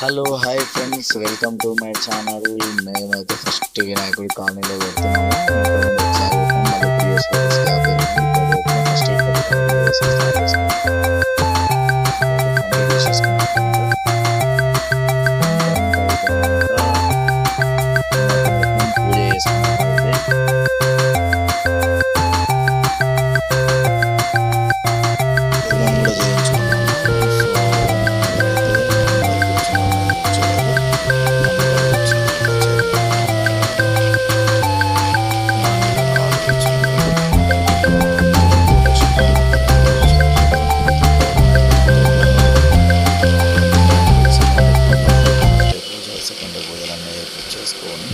Hello hi friends, welcome to my channel. మేమైతే first వినాయకుడి కాలనీలో పెడుతున్నాము. ఇంతకుముందు ఒకసారి పెట్టాం, మళ్ళీ 3 years గ్యాప్ జరిగింది. ఇక్కడ ఫస్ట్ ఇక్కడ స్టార్ట్ చేసుకున్నాం. కంప్లీట్ చేసుకున్నాం. పూజ చేసుకున్నాం. కూడా చేయించుకున్నాము. చేసుకొని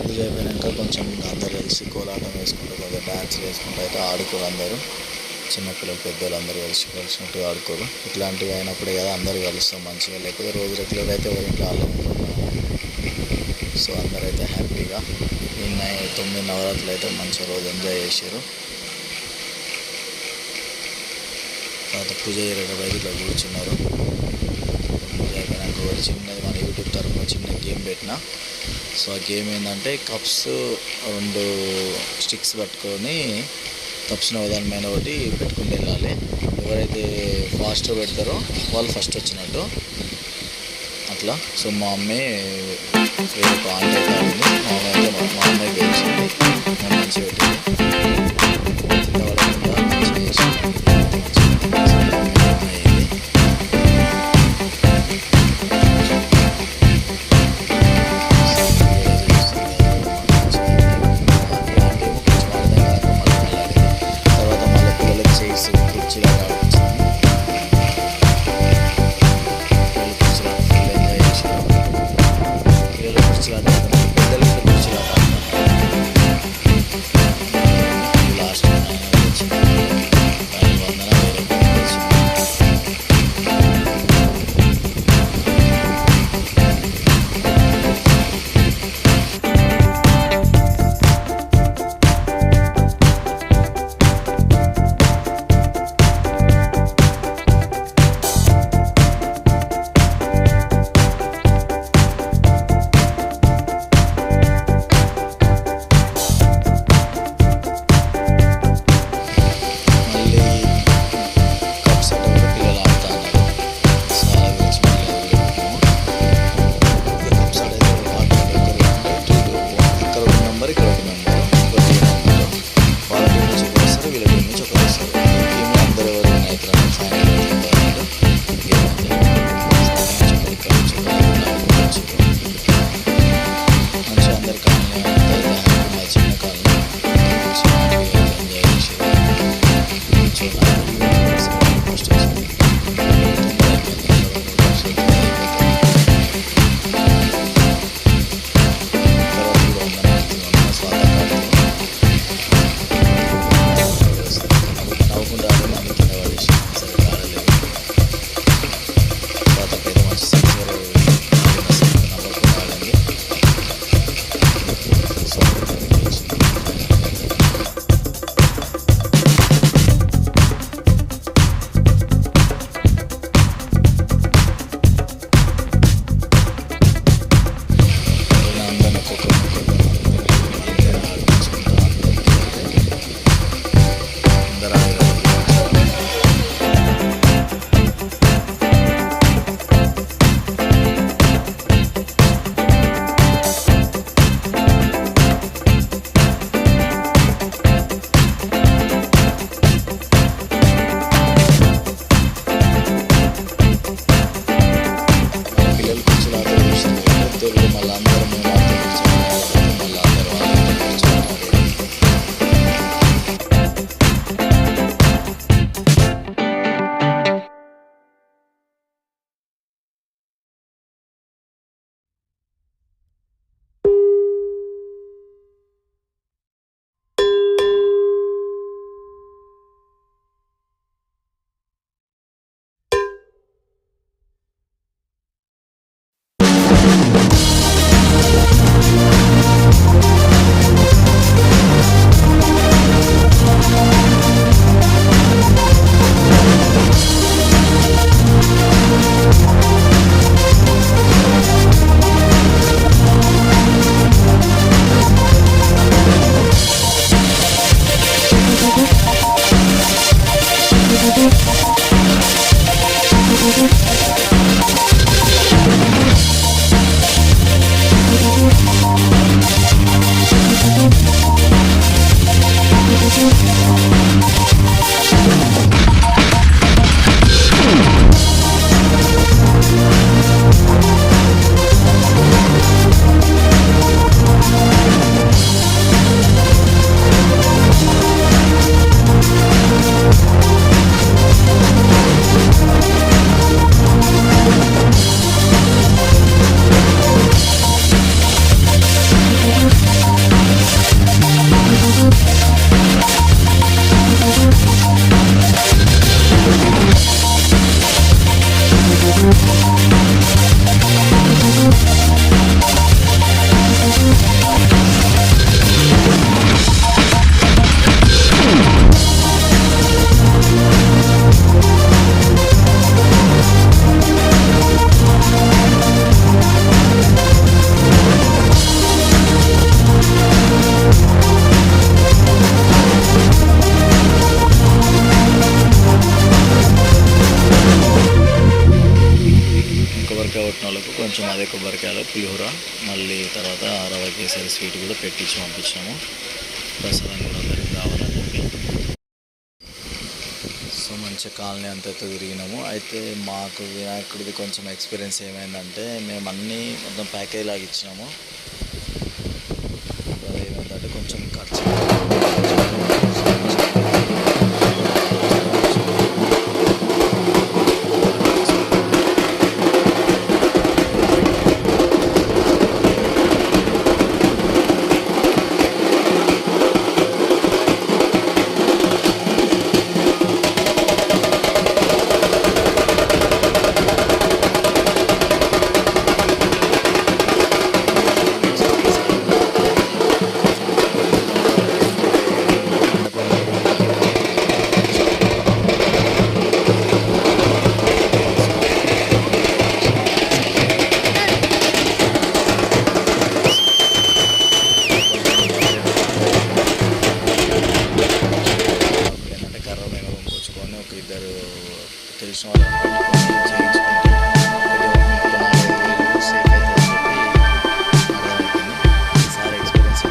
పూజ అయిపోయాక కొంచెం అందరు కలిసి కోలాటం వేసుకుంటూ కొంచెం డ్యాన్స్ వేసుకుంటూ అయితే ఆడుకోరు. అందరూ చిన్నపిల్లలు పెద్దలు అందరూ కలిసినట్టుగా ఆడుకోరు. ఇట్లాంటివి అయినప్పుడే కదా అందరూ కలుస్తాం మంచిగా, లేకపోతే రోజు రెగ్యులర్ అయితే ఎవరి ఇంట్లో వాళ్ళు సో అందరూ అయితే హ్యాపీగా నిన్న 9 నవరాత్రులు అయితే మంచిగా రోజు ఎంజాయ్ చేశారు. తర్వాత పూజ అయ్యేటప్పుడు అయితే ఇట్లా కూర్చున్నారు. పూజ అయిపోయినాక ఒకటి చిన్నది మన యూట్యూబ్ తరఫున చిన్న గేమ్ పెట్టిన. సో ఆ గేమ్ ఏంటంటే కప్స్ 2 స్టిక్స్ పట్టుకొని కప్స్ని ఒకదాని ఒకటి పెట్టుకుని వెళ్ళాలి. ఎవరైతే ఫాస్ట్గా పెడతారో వాళ్ళు ఫస్ట్ వచ్చినట్టు అట్లా. సో మా అమ్మాయి వేరే ఆంటీ అయితే ఆడింది. మా అమ్మాయి గెలిచింది. మంచిగా పెట్టింది. అదే కొబ్బరికాయలు పులిహోర, మళ్ళీ తర్వాత రవ కేసరి స్వీట్ కూడా పెట్టించి పంపించాము. ప్రసాదం కూడా అందరికి కావాలని చెప్పి. సో మంచి కాలనీ అంతా తిరిగినాము. అయితే మాకు వినాయకుడిది కొంచెం ఎక్స్పీరియన్స్ ఏమైందంటే, మేము అన్నీ మొత్తం ప్యాకేజ్ లాగా ఇచ్చినాము. అదేంటంటే కొంచెం ఖర్చు తెలిసిన వాళ్ళు చేయించుకుంటే సేఫ్ అవుతుందని చెప్పి అర్థమవుతుంది. సార్ ఎక్స్పీరియన్స్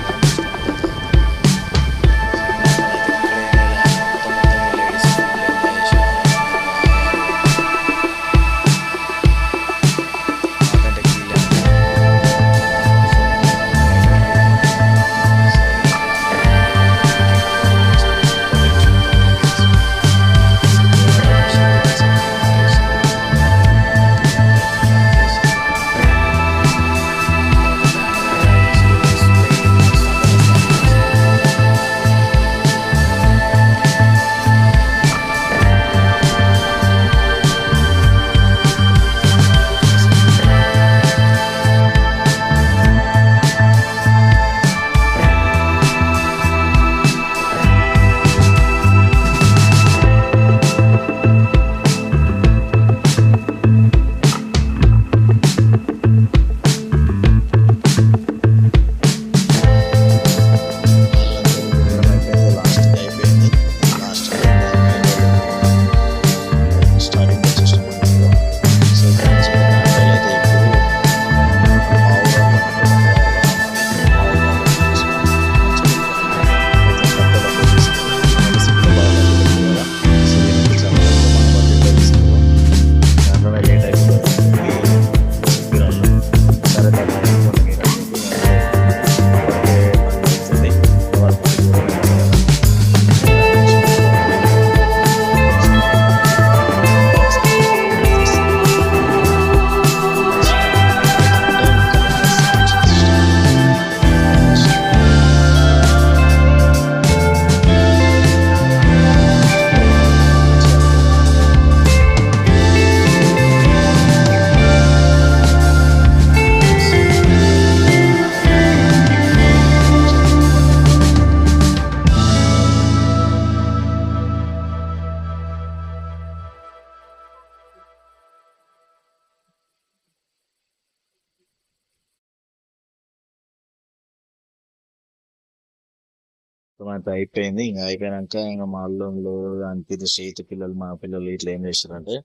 అయితే అయిపోయింది. ఇంకా అయిపోయినాక ఇంకా మా అల్లుళ్ళు అంతే స్నేహితు పిల్లలు, మా పిల్లలు ఇట్లా ఏం చేస్తారంటే,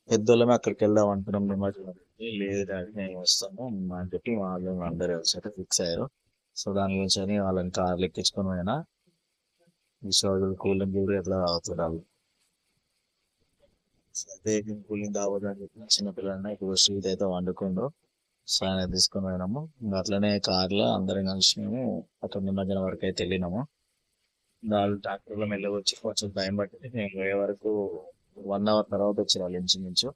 పెద్దోళ్ళమే అక్కడికి వెళ్దాం అనుకున్నాం నిమజ్జనానికి. లేదు డాడీ మేము వస్తాము అని చెప్పి మా వాళ్ళు అందరూ కలిసి ఫిక్స్ అయ్యారు. సో దాని గురించి అని వాళ్ళని కార్లు ఎక్కించుకొని పోయినా విశ్వాసులు కూలింగ్ కూడా ఎట్లా తాగుతున్నారు. అదే కూలింగ్ తాగొద్దని చెప్పి చిన్నపిల్లలన్నా ఇప్పుడు శ్రీత్ అయితే వండుకుండు. సో ఆయన తీసుకొని పోయినాము. ఇంకా అట్లనే కార్లో అందరం కలిసి మేము అక్కడ నిమజ్జనం వరకు అయితే వెళ్ళినాము. వాళ్ళు ట్రాక్టర్లో మెల్లగా వచ్చి కొంచెం టైం పట్టింది. మేము పోయే వరకు 1 అవర్ తర్వాత వచ్చి వాళ్ళు ఇంచుమించు.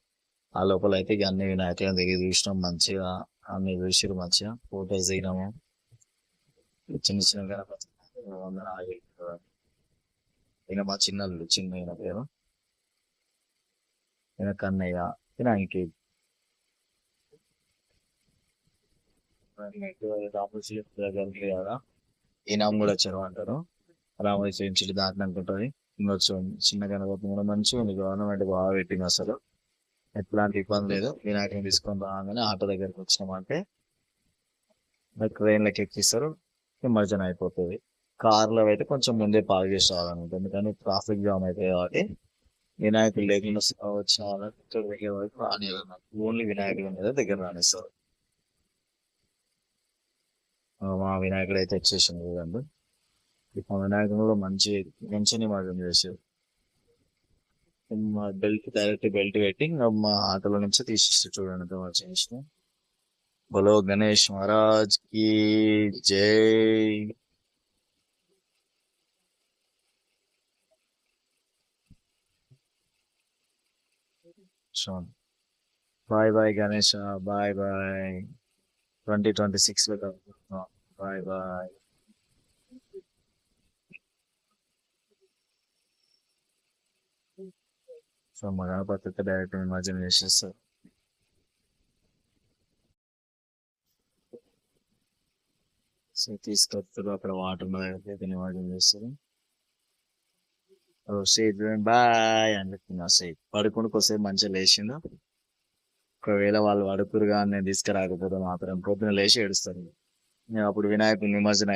ఆ లోపల అయితే ఇక అన్ని వినాయకులను దిగి చూసినాం మంచిగా. అన్ని చూసిరు మంచిగా. ఫోటోస్ దిగినాము. చిన్న చిన్న గణపతి అందరూ ఆగి ఈయన మా చిన్నల్లు చిన్న ఈయన పేరు ఈయన కన్నయ్య వినాయకి దగ్గరికి కదా ఈయన కూడా చెరువు అంటారు. రామోజీ చెట్టు దాటినాక ఉంటుంది. ఇంకొచ్చు చిన్న గణపతి కూడా మంచిగా ఉంది. గవర్నమెంట్ బాగా పెట్టింది అసలు. ఎట్లాంటి ఇబ్బంది లేదు. వినాయకుని తీసుకొని రాగానే ఆటో దగ్గరికి వచ్చినామంటే ట్రైన్లకి ఎక్కిస్తారు. నిమజ్జనం అయిపోతుంది. కార్లో అయితే కొంచెం ముందే పార్క్ చేసి రావాలన్నమాట. ఎందుకంటే ట్రాఫిక్ జామ్ అవుతుంది కాబట్టి వినాయకుడు లేకుండా చాలా ఇక్కడ దగ్గర వరకు రానివ్వరు నాకు. ఓన్లీ వినాయకుడు మీద దగ్గర రానిస్తారు. మా వినాయకుడు అయితే వచ్చేసింది చూడండి. మా వినాయకుడు కూడా మంచి మంచి నిమజ్జనం చేశారు. మా బెల్ట్ డైరెక్ట్ బెల్ట్ పెట్టి ఇంకా మా ఆటోలో నుంచి తీసిస్తారు చూడండి ఎంత మంచిగా చేసిన. బోలో గణేష్ మహారాజ్ కి జై. Bye bye Ganesh, bye bye. 2026 లో కలుద్దాం. Bye bye. సో మా గణపతి డైరెక్ట్ నిమజ్జనం చేసేస్తారు. సో తీసుకొస్తారు అక్కడ వాటర్ అయితే నిమజ్జనం చేస్తారు. సేట్ బాయ్ అని చెప్తున్నా. సేట్ పడుకుని కొద్దిసేపు మంచిగా లేచిండు. ఒకవేళ వాళ్ళు పడుకురుగా నేను తీసుకురాకపోతే మాత్రం పొద్దున లేచి ఏడుస్తారు. అప్పుడు వినాయకుడు నిమజ్జనం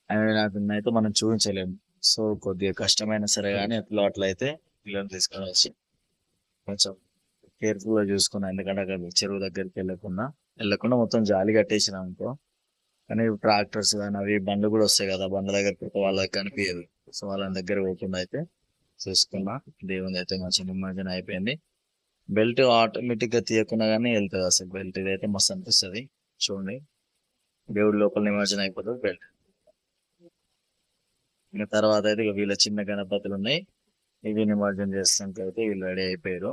వినాయకుడిని అయితే మనం చూపించలేము. సో కొద్దిగా కష్టమైనా సరే కానీ ఎట్లా అట్లయితే పిల్లల్ని తీసుకొని వచ్చి కొంచెం కేర్ఫుల్ గా చూసుకున్నా. ఎందుకంటే అక్కడ చెరువు దగ్గరికి వెళ్ళకుండా మొత్తం జాలి కట్టేసినాం అనుకో. కానీ ట్రాక్టర్స్ కానీ అవి బండ్లు కూడా వస్తాయి కదా, బండ్ల దగ్గర వాళ్ళకి కనిపించదు. సో వాళ్ళ దగ్గర పోకుండా అయితే చూసుకున్నా. దేవుని అయితే మంచి నిమజ్జనం అయిపోయింది. బెల్ట్ ఆటోమేటిక్ గా తీయకుండా కానీ వెళ్తుంది. అసలు బెల్ట్ ఇదైతే మస్తు అనిపిస్తుంది. చూడండి దేవుడి లోపల నిమజ్జనం అయిపోతుంది బెల్ట్. ఇంకా తర్వాత అయితే వీళ్ళ చిన్న గణపతులు ఉన్నాయి. ఇవి నిమజ్జనం చేస్తానికి అయితే వీళ్ళు రెడీ అయిపోయారు.